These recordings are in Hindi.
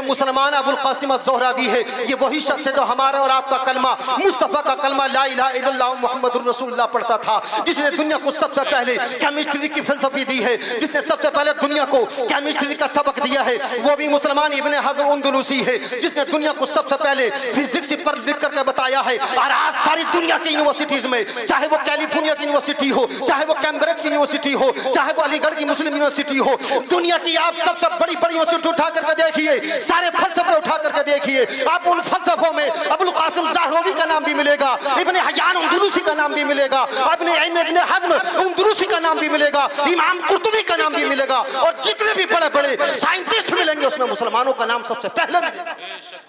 मुसलमान अबुल कासिम ज़ोहरावी है, ये वही शख्स है जो हमारा और आपका कलमा, मुस्तफ़ा का कलमा ला इलाहा इल्लल्लाह मुहम्मदुर रसूलुल्लाह पढ़ता था, जिसने दुनिया को सबसे पहले केमिस्ट्री की फिलसफी दी है, जिसने सबसे पहले दुनिया को केमिस्ट्री का सबक दिया है, वो भी मुसलमान इब्ने हज़म अंदलुसी है, जिसने दुनिया को सबसे पहले फिजिक्स पर लिख करके बताया है। और आज सारी दुनिया की यूनिवर्सिटीज में, चाहे वो कैलिफोर्निया की यूनिवर्सिटी हो, चाहे वो कैम्ब्रिज की यूनिवर्सिटी हो, चाहे वो अलीगढ़ की मुस्लिम यूनिवर्सिटी हो, दुनिया की आप सबसे बड़ी बड़ी यूनिवर्सिटी उठा करके देखिए, सारे फलसफे उठा करके देखिए, आप उन फलसफों में अबुल कासिम ज़हरावी का नाम भी मिलेगा, इब्ने हय्यान अंदलुसी का नाम भी मिलेगा, इब्ने हज़म अंदलुसी का नाम भी मिलेगा, इमाम कुर्तुबी का नाम भी मिलेगा, और जितने भी बड़े बड़े साइंटिस्ट मिलेंगे उसमें मुसलमानों का नाम सबसे पहले मिलेगा।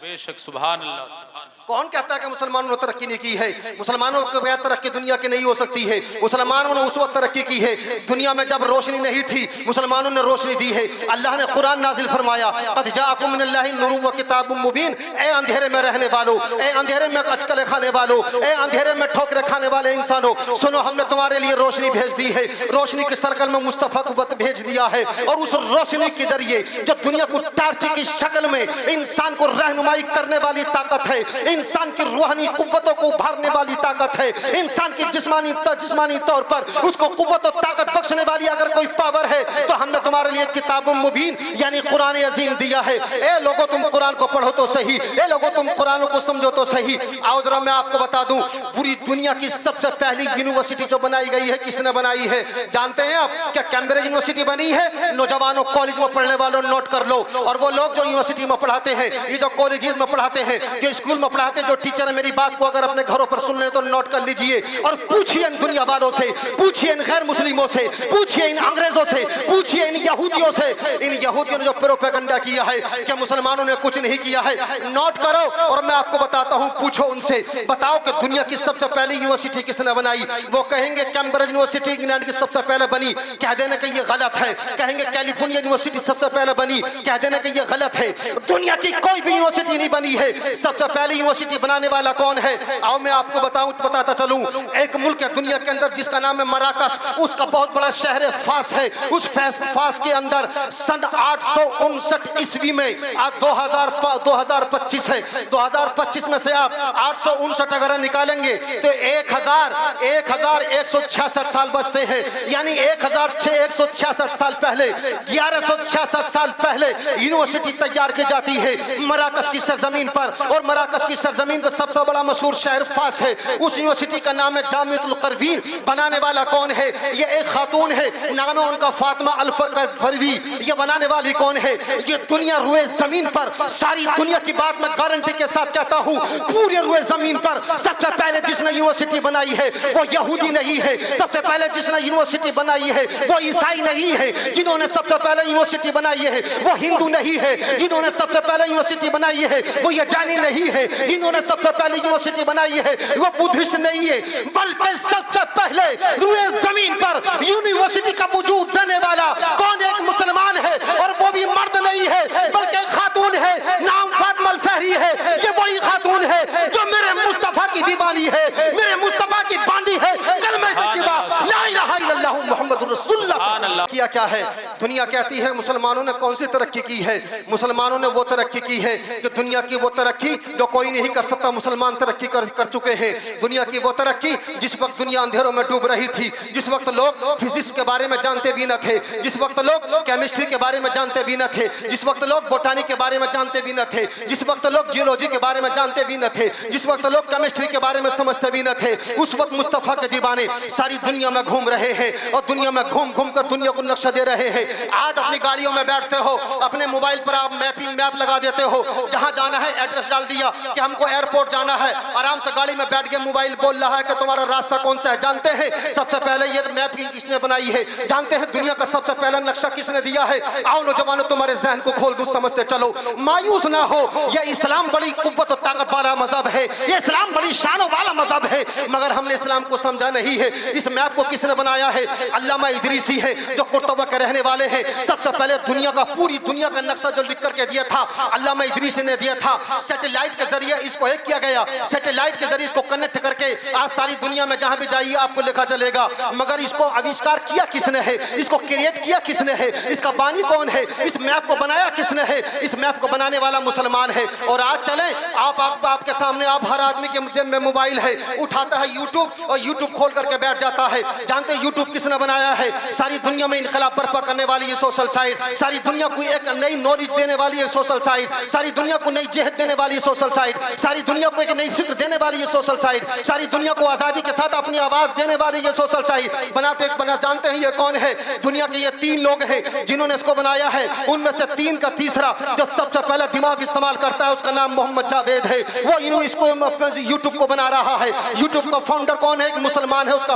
बेशक सुभान अल्लाह। कौन कहता है कि मुसलमानों ने तरक्की नहीं की है? मुसलमानों के बगैर तरक्की दुनिया की नहीं हो सकती है। मुसलमानों ने उस वक्त तरक्की की है दुनिया में जब रोशनी नहीं थी, मुसलमानों ने रोशनी दी है। अल्लाह ने कुरान नाजिल फरमाया, क़द जाअकुम मिनल्लाहि नूरुन व किताबुम मुबीन, ए अंधेरे में रहने वालों, ए अंधेरे में अचकले खाने वालों, ए अंधेरे में ठोकरे खाने वाले इंसानों, सुनो हमने तुम्हारे लिए रोशनी भेज दी है। रोशनी के सर्कल में मुस्तफ़ा को भेज दिया है, और उस रोशनी के जरिए जो दुनिया को टार्च की शक्ल में इंसान को रहनुमाई करने वाली ताकत है, इंसान की रूहानी कुव्वतों को उभारने वाली ताकत है, इंसान की जिस्मानी तौर पर उसको कुव्वत और ताकत बख्शने वाली अगर कोई पावर है तो हमने तुम्हारे लिए किताबुम मुबीन यानी कुरान अजीम दिया है। ए लोगों तुम कुरान को पढ़ो तो सही, ए लोगों तुम कुरान को समझो तो सही। आओ जरा मैं आपको बता दूं, पूरी दुनिया की सबसे पहली यूनिवर्सिटी जो बनाई गई है किसने बनाई है जानते हैं आप? क्या कैम्ब्रिज यूनिवर्सिटी बनी है? नौजवानों कॉलेज में पढ़ने वालों नोट कर लो, और वो लोग जो यूनिवर्सिटी में पढ़ाते हैं, ये जो कॉलेजेस में पढ़ाते हैं, जो स्कूल में पढ़ाते हैं, जो टीचर है, मेरी बात को अगर अपने घरों पर सुन ले तो नोट कर लीजिए, और पूछिए इन दुनिया वालों से, पूछिए इन गैर मुस्लिमों से, पूछिए इन अंग्रेजों से, पूछिए इन यहूदियों से, इन यहूदियों ने जो प्रोपेगेंडा किया है कि मुसलमानों ने कुछ नहीं किया है, नोट करो और मैं आपको बताता हूं। पूछो उनसे, बताओ कि दुनिया की सबसे पहली यूनिवर्सिटी किसने बनाई? वो कहेंगे कैम्ब्रिज यूनिवर्सिटी इंग्लैंड की सबसे पहले बनी, कह देने कि ये गलत है। कहेंगे कैलिफोर्निया यूनिवर्सिटी सबसे पहले बनी, कह देने कि ये गलत है। दुनिया की कोई भी यूनिवर्सिटी नहीं बनी है। सबसे पहली यूनिवर्सिटी बनाने वाला कौन है? आओ मैं आपको बताता चलूं। एक मुल्क है दुनिया के अंदर जिसका नाम है मराकश, उसका बहुत बड़ा शहर फास है। उस फास के अंदर सन 859 ईस्वी में, आज 2025 है, 2025 में से आप 859 अगर निकालेंगे तो 1166 साल बचते हैं, यानी 1166 साल पहले, 1166 साल पहले यूनिवर्सिटी तैयार की जाती है मराकश की सरजमीन पर। और मराकश की सरजमीन का सबसे बड़ा मशहूर शहर फास है। उस यूनिवर्सिटी का नाम है जामिअतुल क़रवीन। बनाने वाला कौन है? ये एक खातून है, नाम है उनका फातिमा अल क़रवी। ये बनाने वाली कौन है? ये दुनिया रुए जमीन पर, सारी दुनिया की बात मैं गारंटी के साथ कहता हूँ, पूरे रुए जमीन पर सबसे पहले जिसने यूनिवर्सिटी बनाई है वो यहूदी नहीं है। सबसे पहले जिसने यूनिवर्सिटी बनाई है वो ईसाई नहीं है। जिन्होंने सबसे पहले यूनिवर्सिटी बनाई है वो हिंदू नहीं है। जिन्होंने सबसे पहले यूनिवर्सिटी बनाई है वो ये जानी नहीं है। जिन्होंने सबसे पहले यूनिवर्सिटी बनाई है वो बुद्धिस्ट नहीं है, बल्कि सबसे पहले रुए जमीन पर यूनिवर्सिटी का वजूद देने वाला कौन? एक मुसलमान है, और वो भी मर्द नहीं है बल्कि खातून है, नाम फातिमा अल फहरी है। ये वही खातून है जो मेरे मुस्तफा की दीवानी है, मेरे मुस्तफा की बांदी है, कलमे तैयबा ला इलाहा इल्लल्लाह मुहम्मदुर रसूलुल्लाह। किया क्या है? दुनिया कहती है मुसलमानों ने कौन सी तरक्की की है? मुसलमानों ने वो तरक्की की है कि दुनिया की वो तरक्की जो कोई नहीं कर सकता, मुसलमान तरक्की कर चुके हैं। दुनिया की वो तरक्की जिस वक्त दुनिया अंधेरों में डूब रही थी, जिस वक्त लोग फिजिक्स के बारे में जानते भी न थे, जिस वक्त लोग केमिस्ट्री के बारे में जानते भी न थे, जिस वक्त लोग बोटानी के बारे में जानते भी न थे, जिस वक्त लोग जियोलॉजी के बारे में जानते भी न थे, जिस वक्त लोग केमिस्ट्री के बारे में समझते भी न थे, उस वक्त मुस्तफा के दीवाने सारी दुनिया में घूम रहे हैं, और दुनिया में घूम घूम कर दुनिया को नक्शा दे रहे हैं। आज अपनी गाड़ियों में बैठते हो, अपने मोबाइल पर आप मैप लगा देते हो, जहां जाना है एड्रेस डाल दिया कि हमको एयरपोर्ट जाना है, आराम से गाड़ी में बैठ के मोबाइल बोल रहा है कि तुम्हारा रास्ता कौन सा है। जानते हैं सबसे पहले ये मैप किसने बनाई है? जानते हैं दुनिया का सबसे पहला नक्शा किसने दिया है? आओ नौजवानों तुम्हारे जहन को खोल दूं, समझते चलो, मायूस ना हो। ये इस्लाम बड़ी कुव्वत और ताकत वाला मजहब है, ये इस्लाम बड़ी शान वाला मजहब है, मगर हमने इस्लाम को समझा नहीं है। इस मैप को किसने बनाया है? अल्लामा इदरीसी है जो कुर्तुबा के रहने वाले हैं। सबसे पहले दुनिया का, पूरी दुनिया का नक्शा जो लिख करके दिया था अल्लामा इदरीसी ने दिया था। सैटेलाइट के जरिए इसको एक किया गया, सैटेलाइट के जरिए इसको कनेक्ट करके आज सारी दुनिया में जहां भी जाइए आपको लिखा चलेगा। मगर इसको आविष्कार किया किसने है, इसको क्रिएट किया किसने है, इसका बानी कौन है, इस मैप को बनाया किसने है? इस मैप को बनाने वाला मुसलमान है। और आज चलें आपके सामने, आप हर आदमी के जेब में मोबाइल है, उठाता है यूट्यूब और यूट्यूब खोल करके बैठ जाता है। जानते हैं यूट्यूब किसने बनाया है? सारी दुनिया में इनकलाब बर्पा करने वाली ये सोशल साइट, सारी दुनिया को एक नई नॉलेज देने वाली है सोशल साइट, सारी दुनिया को नई जेहद देने वाली है सोशल साइट, सारी दुनिया को एक नई फिक्र देने वाली है सोशल साइट, सारी दुनिया को आजादी के साथ अपनी आवाज देने वाली ये सोशल साइट बनाते जानते हैं ये कौन है? दुनिया के ये 3 लोग हैं जिन्होंने इसको बनाया है। उनमें से 3 का तीसरा जो सबसे पहले दिमाग इस्तेमाल करता है उसका नाम मोहम्मद जावेद है। वो इसको यूट्यूब को बना रहा है। यूट्यूब का फाउंडर कौन है? एक मुसलमान है, उसका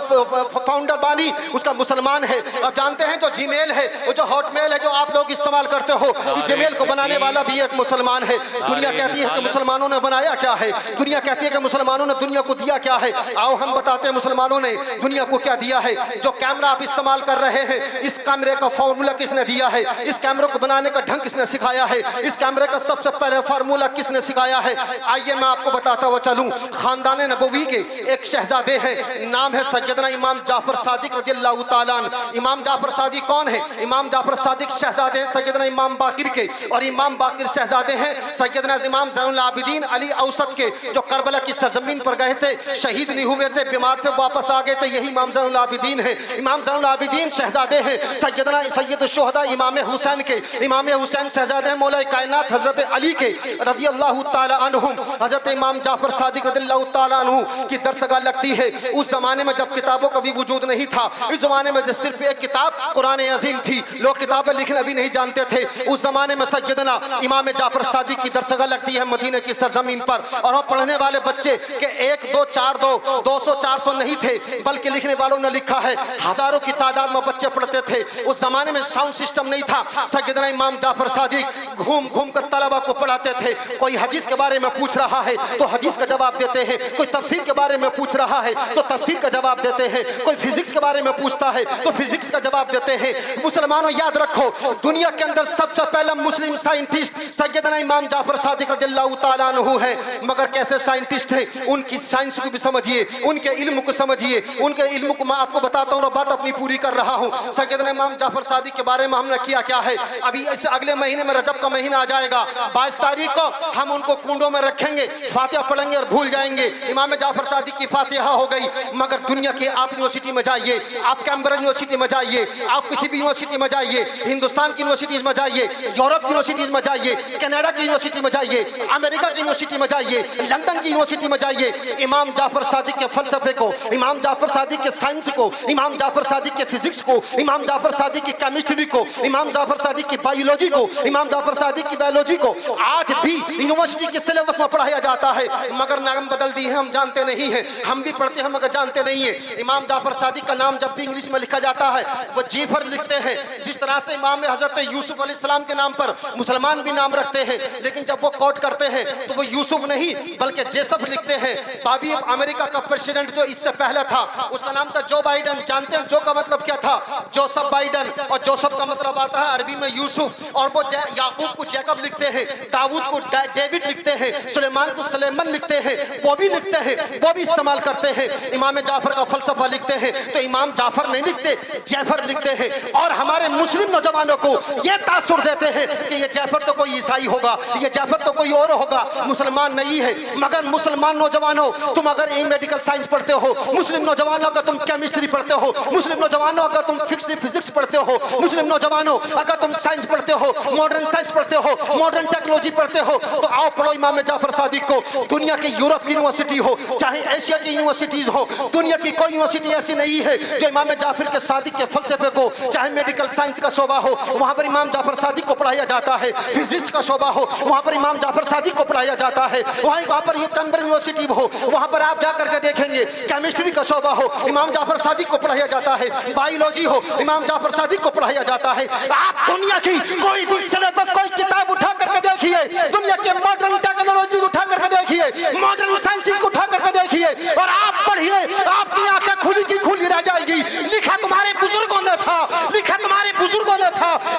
फाउंडर बानी उसका मुसलमान है। अब जानते हैं जो जीमेल है, वो जो हॉटमेल है जो आप लोग इस्तेमाल करते हो, जीमेल को बनाने वाला भी एक मुसलमान है। दुनिया कहती है कि मुसलमानों ने बनाया क्या है, दुनिया कहती है कि मुसलमानों ने दुनिया को दिया क्या है। आओ हम बताते हैं मुसलमानों ने दुनिया को क्या दिया है। जो कैमरा आप इस्तेमाल कर रहे हैं, इस कैमरे का फॉर्मूला किसने दिया है? इस कैमरे को बनाने का ढंग किसने सिखाया है? इस कैमरे का सबसे पहले फार्मूला किसने सिखाया है? आइए मैं आपको बताता हुआ चलूं। खानदान नबवी के एक शहजादे हैं, नाम है सैयदना इमाम जाफर सादिक रज़ियल्लाहु ताला अन्हु। इमाम जाफर सादिक कौन है? इमाम जाफर सादिक शहजादे हैं सैयदना इमाम बाकिर के, और इमाम बाकिर शहजादे हैं सैयदना इमाम ज़ैनुल आबिदीन अली औसत के, जो करबला की सरजमीन पर गए थे, शहीद नहीं हुए थे, बीमार थे, वापस आ गए थे। यही इमाम ज़ैनुल आबिदीन है। इमाम ज़ैनुल आबिदीन शहजादे हैं सैयदना सैयद शुहदा इमाम हुसैन के। इमाम हुसैन शहजादे हैं मौला कायनात हजरत अली के रज़ियल्लाहु ताला अन्हुम। हजरत इमाम जाफर सादिक रज़ियल्लाहु ताला अन्हु की दरसगाह लगती है उस जमाने में जब किताबों का भी वजूद नहीं था। इस जमाने में जब सिर्फ एक किताब कुरान अज़ीम थी, लोग किताबें लिखना भी नहीं जानते थे। उस जमाने में सैयदना इमाम जाफर सादिक की दरसगाह लगती है मदीने की सरजमीन पर। और वहाँ पढ़ने वाले बच्चे के 1 2 4 200 400 नहीं थे, बल्कि लिखने वालों ने लिखा है हजारों की तादाद में बच्चे पढ़ते थे। उस जमाने में साउंड सिस्टम नहीं था। सैयदना इमाम जाफर सादिक घूम घूम कर तलबा को पढ़ाते थे। कोई हदीस के बारे में पूछ रहा है तो हदीस का जवाब देते हैं, कोई तफसीर के बारे में पूछ रहा है तो तफसीर का जवाब देते हैं, कोई फिजिक्स के बारे में पूछता है तो फिजिक्स का जवाब देते हैं। मुसलमानों याद रखो, दुनिया के अंदर सबसे पहला मुस्लिम साइंटिस्ट सैयदना इमाम जाफर सादिक रज़ियल्लाहु ताला अन्हु है। मगर कैसे साइंटिस्ट हैं, उनकी साइंस को भी समझिए, उनके इल्म को समझिए। उनके इल्म को मैं आपको बताता हूँ, बात अपनी पूरी कर रहा हूँ। सैयदना इमाम जाफर सादिक के बारे में हमने किया क्या है। अभी इस अगले महीने में रजब का महीना आ जाएगा, 22 तारीख को हम उनको कुंडों में रखेंगे, फातिहा पढ़ेंगे और भूल जाएंगे। इमाम जाफर सादिक की फातिहा हो गई। मगर दुनिया के आप यूनिवर्सिटी में जाइए, आप कैम्ब्रिज यूनिवर्सिटी में जाइए, आप किसी भी यूनिवर्सिटी में जाइए, हिंदुस्तान की यूनिवर्सिटीज में जाइए, यूरोप की यूनिवर्सिटीज में जाइए, कनाडा की यूनिवर्सिटी में जाइए, अमेरिका की यूनिवर्सिटी में जाइए, लंदन की यूनिवर्सिटी में जाइए, इमाम जाफर सादिक के फलसफे को, इमाम जाफर सादिक के साइंस को, इमाम जाफर सादिक के फिजिक्स को, इमाम जाफर सादिक की केमिस्ट्री को, इमाम जाफर सादिक की बायोलॉजी को, इमाम जाफर सादिक की बायोलॉजी को आज भी यूनिवर्सिटी के सिलेबस में पढ़ाया जाता है। मगर नाम बदल दी है, हम जानते नहीं हैं। हम भी पढ़ते हैं मगर जानते नहीं है। इमाम जाफर सादिक का नाम जब भी इंग्लिश में लिखा जाता है वो जेफर लिखते हैं। जिस तरह से इमाम हजरत यूसुफ अलैहिस्सलाम के नाम पर मुसलमान भी नाम रखते हैं, लेकिन जब वो कोट करते हैं तो वो यूसुफ नहीं बल्कि जेसफ लिखते हैं। अभी अमेरिका का प्रेसिडेंट जो इससे पहले था उसका नाम था जो बाइडन। जानते हैं जो का मतलब क्या था? Joseph Biden. और जोसेफ का मतलब आता है अरबी में यूसुफ। और वो याकूब को जैकब लिखते हैं, दाऊद को डेविड लिखते हैं, सुलेमान को सुलेमान लिखते हैं, वो भी लिखते हैं, वो भी इस्तेमाल करते हैं। इमाम जाफर का फलसफा लिखते हैं तो इमाम जाफर नहीं लिखते, जैफर लिखते हैं। और हमारे मुस्लिम नौजवानों को ये तासुर देते हैं कि ये जैफर तो कोई ईसाई होगा, ये जैफर तो कोई और होगा, मुसलमान नहीं है। मगर मुसलमान नौजवानों, तुम अगर मेडिकल साइंस पढ़ते हो, मुस्लिम नौजवानों अगर तुम केमिस्ट्री पढ़ते हो, मुस्लिम नौजवानों अगर तुम फिजिक्स पढ़ते हो, मुस्लिम नौजवानों अगर तुम साइंस पढ़ते हो, मॉडर्न साइंस पढ़ते हो, मॉडर्न टेक्नोलॉजी पढ़ते हो, तो आओ पढ़ो इमाम जाफर सादिक को। दुनिया की यूरोप की यूनिवर्सिटी हो चाहे एशिया की यूनिवर्सिटीज हो, दुनिया की कोई यूनिवर्सिटी ऐसी नहीं है जो इमाम जाफर के सादिक के फलसफे को, चाहे मेडिकल साइंस का शोबा हो वहां पर इमाम जाफर सादिक को पढ़ाया जाता है, फिजिक्स का शोबा हो वहां पर इमाम जाफर सादिक को पढ़ाया जाता है, वहां पर ये कैम्ब्रिज यूनिवर्सिटी हो वहां पर आप जाकर के देखेंगे केमिस्ट्री का शोबा हो इमाम जाफर सादिक को पढ़ाया जाता है, बायोलॉजी हो इमाम जाफर सादिक को पढ़ाया जाता है। आप दुनिया की कोई भी सिलेबस कोई किताब उठा करके देखिए, दुनिया के मॉडर्न टेक्नोलॉजी उठा करके देखिए, मॉडर्न साइंसेस को उठा करके देखिए और आप पढ़िए, आपकी आंखें खुली की खुली रह जाएगी। लिखा तुम्हारे बुजुर्गों ने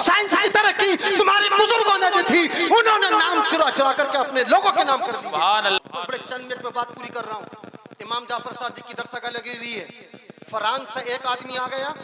साइंस की तरक्की तुम्हारे बुजुर्गों ने दी थी, उन्होंने नाम चुरा चुरा करके अपने लोगों के नाम कर दिए। सुभान अल्लाह। बड़े चंद मिनट में बात पूरी कर रहा हूँ। इमाम जाफर सादिक की दरसगाह लगी हुई है। फ्रांस से एक आदमी आ गया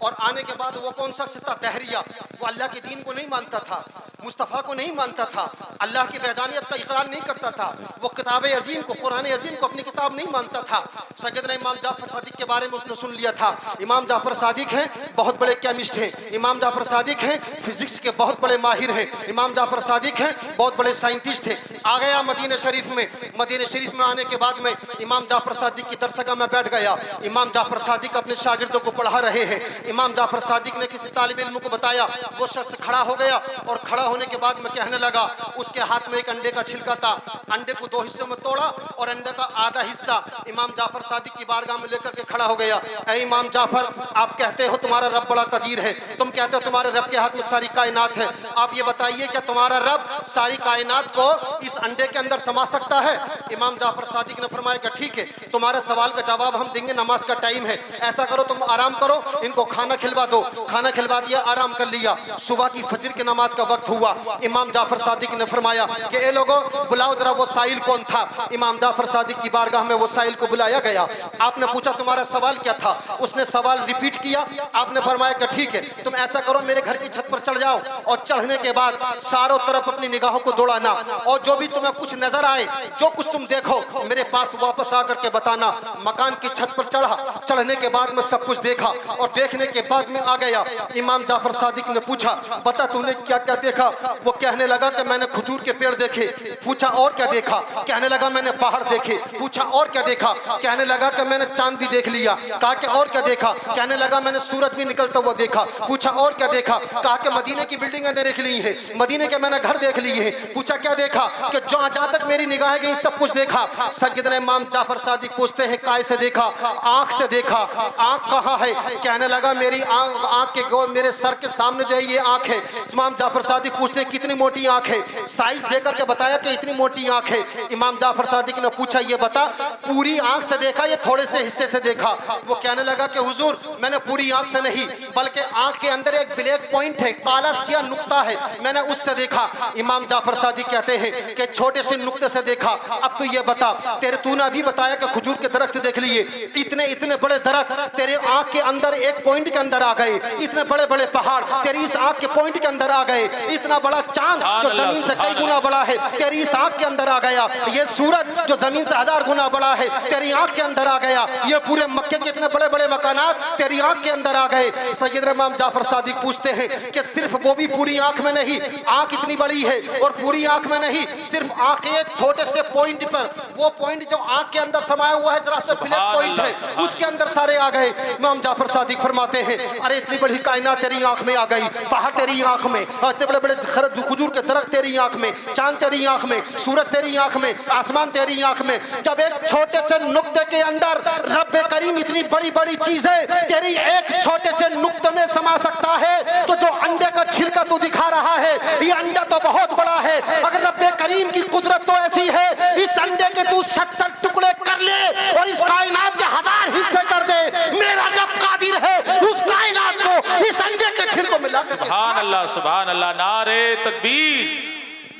और आने के बाद वो कौन शख्स था? दहरिया। वो अल्लाह के दीन को नहीं मानता था, मुस्तफ़ा को नहीं मानता था, अल्लाह की वहदानियत का इकरार नहीं करता था। वो किताब अजीम को, कुरान अजीम को अपनी किताब नहीं मानता था। सैयदना इमाम जाफर सादिक के बारे में उसने सुन लिया था। इमाम जाफर सादिक हैं बहुत बड़े केमिस्ट हैं, इमाम जाफर सादिक हैं फिजिक्स के बहुत बड़े माहिर हैं, इमाम जाफर सादिक हैं बहुत बड़े साइंटिस्ट हैं। आ गया मदीना शरीफ में। मदीना शरीफ में आने के बाद में इमाम जाफर सादिक की दरसगाह में बैठ गया। इमाम जाफर सादिक अपने शागिर्दों को पढ़ा रहे हैं। इमाम जाफर सादिक ने किसी तालिब इल्म को बताया, वो शख्स खड़ा हो गया और खड़ा होने के बाद में कहने लगा, उसके हाथ में एक अंडे का छिलका था, अंडे को दो हिस्सों में तोड़ा और अंडे का आधा हिस्सा इमाम जाफर सादिक की बारगाह में लेकर के खड़ा हो गया। ऐ इमाम जाफर, आप कहते हो तुम्हारा रब बड़ा कदीर है, तुम कहते हो तुम्हारे रब के हाथ में सारी कायनात है, आप ये बताइए क्या तुम्हारा रब सारी कायनात को इस अंडे के अंदर समा सकता है? इमाम जाफर सादिक ने फरमाया कि ठीक है, तुम्हारे सवाल का जवाब हम देंगे, नमाज का टाइम है, ऐसा करो तुम आराम करो, इनको खाना खिलवा दो। खाना खिलवा दिया, आराम कर लिया। सुबह की फजर की नमाज का वक्त हुआ। इमाम जाफर सादिक ने फरमाया कि ए लोगों, बुलाओ जरा वो साइल कौन था। इमाम जाफर सादिक की बारगाह में वो साइल को बुलाया गया। आपने पूछा तुम्हारा सवाल क्या था? उसने सवाल रिपीट किया। आपने फरमाया कि ठीक है, तुम ऐसा करो मेरे घर की छत पर चढ़ जाओ और चढ़ने के बाद चारों तरफ अपनी निगाहों को दौड़ाना और जो भी तुम्हें कुछ नजर आए, जो कुछ तुम देखो मेरे पास वापस आकर के बताना। मकान की छत पर चढ़ा। चढ़ने के बाद में सब कुछ देखा और देखने के बाद में आ गया। इमाम जाफर सादिक ने पूछा, बता तूने क्या क्या देखा? वो कहने लगा कि मैंने खजूर के पेड़ देखे। पूछा और क्या देखा? कहने लगा मैंने पहाड़ देखे। पूछा और क्या देखा? कहने लगा कि मैंने चांद भी देख लिया। कहा कि और क्या देखा? कहने लगा मैंने सूरज भी निकलता हुआ देखा। पूछा और क्या देखा? कहा कि मदीने की बिल्डिंगें देख ली हैं, मदीने के मैंने घर देख लिए हैं। पूछा क्या देखा? कि जहाँ तक मेरी निगाहें गई सब कुछ देखा। सैयदना इमाम जाफर सादिक पूछते हैं काय से देखा? आंख से देखा। आंख कहाँ है? कहने लगा मेरी आंख के गोल, मेरे सर के सामने जो है ये आंख है। इमाम जाफर सादिक पूछते हैं कितनी मोटी आंख है? साइज देकर के बताया कि इतनी मोटी आंख है। इमाम जाफर सादिक ने पूछा ये बता पूरी आंख से देखा या थोड़े से हिस्से से देखा? वो कहने लगा कि हुजूर मैंने पूरी आंख से नहीं, बल्कि आंख के अंदर एक ब्लैक पॉइंट है, काला सिया नुक्ता है, मैंने उससे देखा। इमाम जाफर सादिक कहते हैं कि छोटे से नुक्ते से देखा। अब तू ये बता, तेरे तूने अभी बताया कि खजूर के दरख्त देख लिए, इतने इतने बड़े दरख्त तेरे आंख के अंदर एक पॉइंट के अंदर आ गए, इतने बड़े बड़े पहाड़ तेरी इस आंख के पॉइंट के अंदर आ गए, इतना बड़ा चांद जो जमीन से कई गुना बड़ा है तेरी इस आंख के अंदर आ गया, ये सूरज जो जमीन से 1000 गुना बड़ा है तेरी आंख के अंदर आ गया, ये पूरे मक्के के इतने बड़े बड़े मकानात तेरी आंख के अंदर आ गए। सैयदना इमाम जाफर सादिक पूछते हैं कि सिर्फ वो भी पूरी आंख में नहीं, आंख इतनी बड़ी है और पूरी आंख में नहीं, सिर्फ आंख के एक छोटे से पॉइंट पर, वो पॉइंट जो आंख के अंदर समाया हुआ है जरा सा ब्लैक पॉइंट है, उसके अंदर सारे आ गए। इमाम जाफर सादिक फरमाते हैं अरे इतनी बड़ी कायनात तेरी आंख में आ गई, पहाड़ तेरी आंख में, इतने बड़े बड़े खजूर के दरख्त तेरी आंख में, चांद तेरी आंख में, सूरज तेरी आंख में, आसमान तेरी आंख में। जब एक छोटे से नुक्ते के अंदर रब्बे करीम इतनी बड़ी बड़ी चीजें तेरी एक छोटे से नुक्ते में समा सकता है, तो जो अंडे का छिलका तू दिखा रहा है ये अंडा तो बहुत बड़ा है। अगर रब्बे करीम की कुदरत तो ऐसी है, इस अंडे के तू 70 टुकड़े कर ले और इस कायनात के 1000 हिस्से कर दे, मेरा रब कादिर है उस कायनात को इस अंडे के छिलकों में ला के। सुभान अल्लाह, सुभान अल्लाह। नारे तकबीर,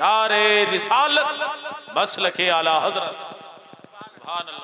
नारे रिसालत, मसलके आला हजरत।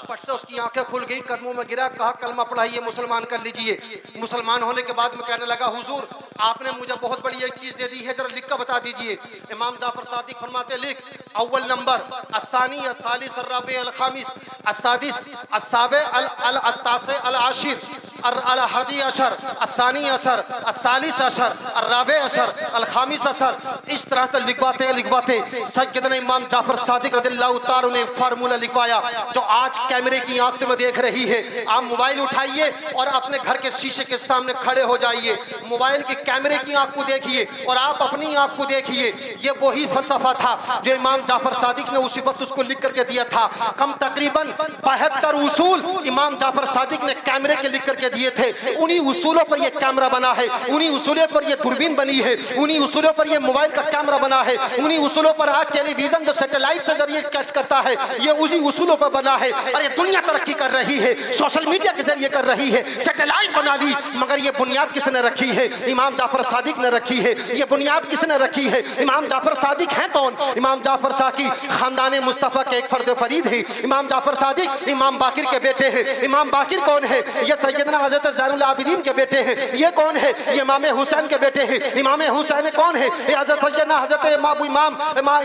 पट से उसकी आंखें खुल गई, कदमों में गिरा, कहा कलमा पढ़ाइए, मुसलमान कर लीजिए। मुसलमान होने के बाद में कहने लगा हुजूर आपने मुझे बहुत बड़ी एक चीज दे दी है, जरा लिख कर बता दीजिए। इमाम जाफर सादिक फरमाते लिख, अव्वल नंबर अस्सानी अस्सालिस अर्राबे अल खामिस अस्सादिस अस्साबे अल अत्तासे अल आशिर अल हदी अशर अस्सानी अशर अस्सालिस अशर अर्राबे अशर अल खामिस अशर। इस तरह से लिखवाते सैयदना इमाम जाफर सादिक रदियल्लाहु ताला ने फार्मूला लिखवाया जो आज कैमरे की आंख में देख रही है। आप मोबाइल उठाइए और अपने घर के शीशे के सामने खड़े हो जाइए, मोबाइल के कैमरे की आंख को देखिए और आप अपनी आंख को देखिए। ये वही फलसफा था जो इमाम जाफर सादिक ने उसी वक्त उसको लिख करके दिया था। कम तकरीबन 72 उसूल इमाम जाफर सादिक ने कैमरे के लिख करके दिए थे, उन्हीं उसूलों पर ये कैमरा बना है, उन्हीं उसूलों पर ये दूरबीन बनी है, उन्हीं उसूलों पर ये मोबाइल का कैमरा बना है, उन्हीं उसूलों पर आज टेलीविजन जो सैटेलाइट से जरिए कैच करता है, ये उसी उसूलों पर बना है। अरे दुनिया तरक्की कर रही है, सोशल मीडिया के जरिए कर रही है, सैटेलाइट बना ली, मगर ये बुनियाद किसने रखी है? इमाम जाफर सादिक ने रखी है। ये बुनियाद किसने रखी है? इमाम जाफर सादिक हैं कौन? इमाम जाफर साकी खानदान मुस्तफा के एक फर्द फरीद है। इमाम जाफर सादिक इमाम बाकिर के बेटे हैं। इमाम बाकिर कौन है? ये सैयदना हजरत ज़ैनुल आबिदीन के बेटे हैं। ये कौन है? ये इमाम हुसैन के बेटे हैं। इमाम हुसैन कौन है? ये हजरत सैयदना हजरत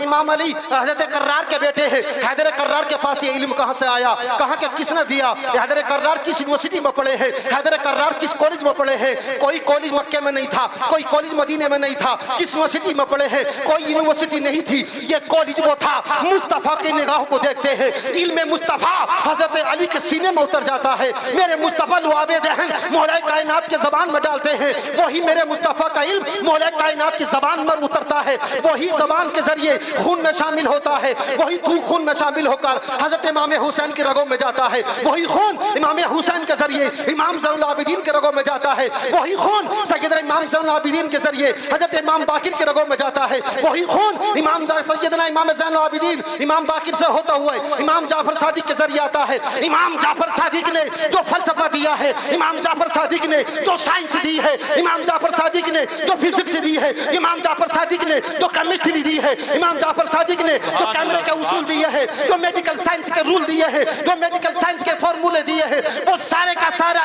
इमाम अली हजरत कर्रार के बेटे हैं। हैदर कर्रार के पास ये इल्म कहाँ से आया? कहाँ के किसने दिया? हैदर कर्रार किस यूनिवर्सिटी में पढ़े हैं? हैदर कर्रार किस कॉलेज में पढ़े हैं? कोई कॉलेज मक्के में नहीं था, कोई कॉलेज मदीने में नहीं था। किस यूनिवर्सिटी में पढ़े हैं? कोई यूनिवर्सिटी नहीं थी। ये कॉलेज वो था, मुस्तफा की निगाह को देखते हैं, इल्म मुस्तफा हजरत अली के सीने में उतर जाता है। मेरे मुस्तफा लुआबे दहन मौलाए कायनात के जबान में डालते हैं, वही मेरे मुस्तफा का इल्म मौलाए कायनात की जबान में उतरता है। वही जबान के जरिए खून में शामिल होता है, वही खून में शामिल होकर हजरत इमाम हुसैन की रगों में जाता है। वही खून इमाम हुसैन के जरिए इमाम ज़ैनुल आबिदीन के रगों में जाता है। वही खून सैयदना इमाम ज़ैनुल आबिदीन के जरिए हजरत इमाम बाकिर के रगों में जाता है। वही खून इमाम सैयदना इमाम ज़ैनुल आबिदीन इमाम बाकिर से होता हुआ इमाम जाफर सादिक के जरिए आता है। इमाम जाफर सादिक ने जो फलसफा दिया है, इमाम जाफर सादिक ने जो साइंस दी है, इमाम जाफर सादिक ने जो फिजिक्स दी है, इमाम जाफर सादिक ने जो केमिस्ट्री दी है, इमाम जाफर सादिक ने जो कैमरे के उसूल दिए हैं, जो मेडिकल साइंस के रूल दिए हैं, जो मेडिकल साइंस के फॉर्मूले दिए हैं, वो सारे का सारा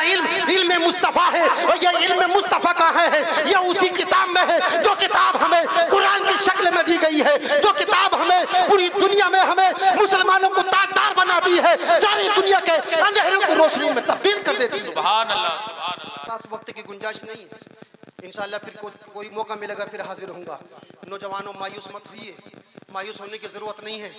इल्म मुस्तफा है। और ये इल्म मुस्तफा कहाँ है? ये उसी किताब में है, जो किताब हमें कुरान की शक्ल में दी गई है, जो किताब हमें पूरी दुनिया में हमें मुसलमानों को ताकदार बना दी है, सारी दुनिया के अंधेरों को रोशनी में तब्दील कर देती है। सुभान अल्लाह, सुभान अल्लाह। वक्त की गुंजाइश नहीं है, इंशाअल्लाह फिर कोई मौका मिलेगा फिर हाजिर होऊंगा। नौजवानों मायूस मत होइए, मायूस होने की जरूरत नहीं है।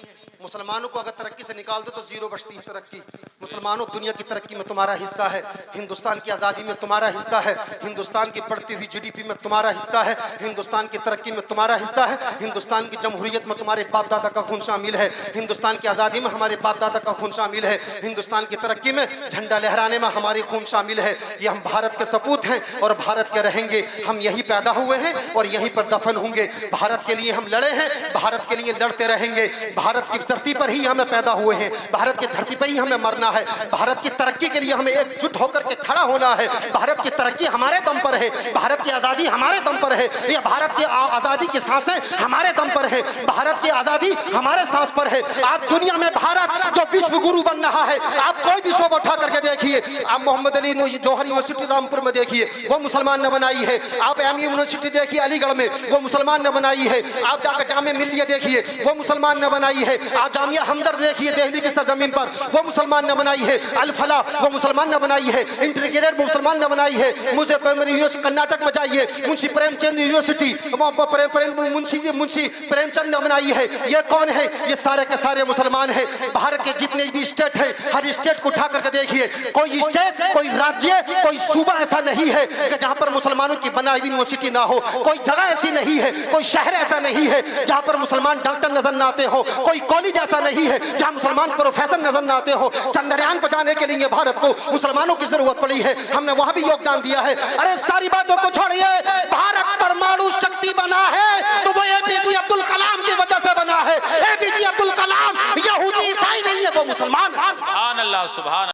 मुसलमानों को अगर तरक्की से निकाल दो तो जीरो बचती है तरक्की। मुसलमानों दुनिया की तरक्की में तुम्हारा हिस्सा है, हिंदुस्तान की आज़ादी में तुम्हारा हिस्सा है, हिंदुस्तान की बढ़ती हुई जीडीपी में तुम्हारा हिस्सा है, हिंदुस्तान की तरक्की में तुम्हारा हिस्सा है, हिंदुस्तान की जमहूरियत में तुम्हारे बाप दादा का खून शामिल है, हिंदुस्तान की आज़ादी में हमारे बाप दादा का खून शामिल है, हिंदुस्तान की तरक्की में झंडा लहराने में हमारी खून शामिल है। ये हम भारत के सपूत हैं और भारत के रहेंगे। हम यहीं पैदा हुए हैं और यहीं पर दफन होंगे। भारत के लिए हम लड़े हैं, भारत के लिए लड़ते रहेंगे। भारत की धरती पर ही हमें पैदा हुए हैं, भारत की धरती पर ही हमें मरना है। भारत की तरक्की के लिए हमें एकजुट होकर के खड़ा होना है। भारत की तरक्की हमारे दम पर है, भारत की आज़ादी हमारे दम पर है, ये भारत की आज़ादी की सांसें हमारे दम पर है, भारत की आज़ादी हमारे सांस पर है। आज दुनिया में भारत जो विश्व गुरु बन रहा है, आप कोई भी शोबा उठा करके देखिए। आप मोहम्मद अली जौहर यूनिवर्सिटी रामपुर में देखिए, वो मुसलमान ने बनाई है। आप एम यूनिवर्सिटी देखिए अलीगढ़ में, वो मुसलमान ने बनाई है। आप जाकर जामे मिल्लिया देखिए, वो मुसलमान ने बनाई है। आप जामिया हमदर्द देखिए दिल्ली की सरजमीन पर, वो मुसलमान ने बनाई है। अल फला वो मुसलमान ने बनाई है। इंटीग्रेटेड मुसलमान ने बनाई है। मुझे कर्नाटक में जाइए, मुंशी प्रेमचंद यूनिवर्सिटी मुंशी प्रेमचंद ने बनाई है। ये कौन है? ये सारे के सारे मुसलमान है। भारत के जितने भी स्टेट है, हर स्टेट को उठा करके देखिए, कोई स्टेट, कोई राज्य, कोई सूबा ऐसा नहीं है कि जहाँ पर मुसलमानों की बनाई हुई यूनिवर्सिटी ना हो। कोई जगह ऐसी नहीं है, कोई शहर ऐसा नहीं है जहाँ पर मुसलमान डॉक्टर नजर न आते हो। कोई कॉलेज ऐसा नहीं है जहाँ मुसलमान प्रोफेसर नजर न आते हो। चंद्रयान पर जाने के लिए भारत को मुसलमानों की जरूरत पड़ी है, हमने वहां भी योगदान दिया है। अरे सारी बातों को छोड़िए, भारत परमाणु शक्ति बना है तो वो एपीजे अब्दुल कलाम की वजह से बना है। एपीजे अब्दुल कलाम यहूदी ईसाई नहीं है, वो मुसलमान है। सुभान अल्लाह, सुभान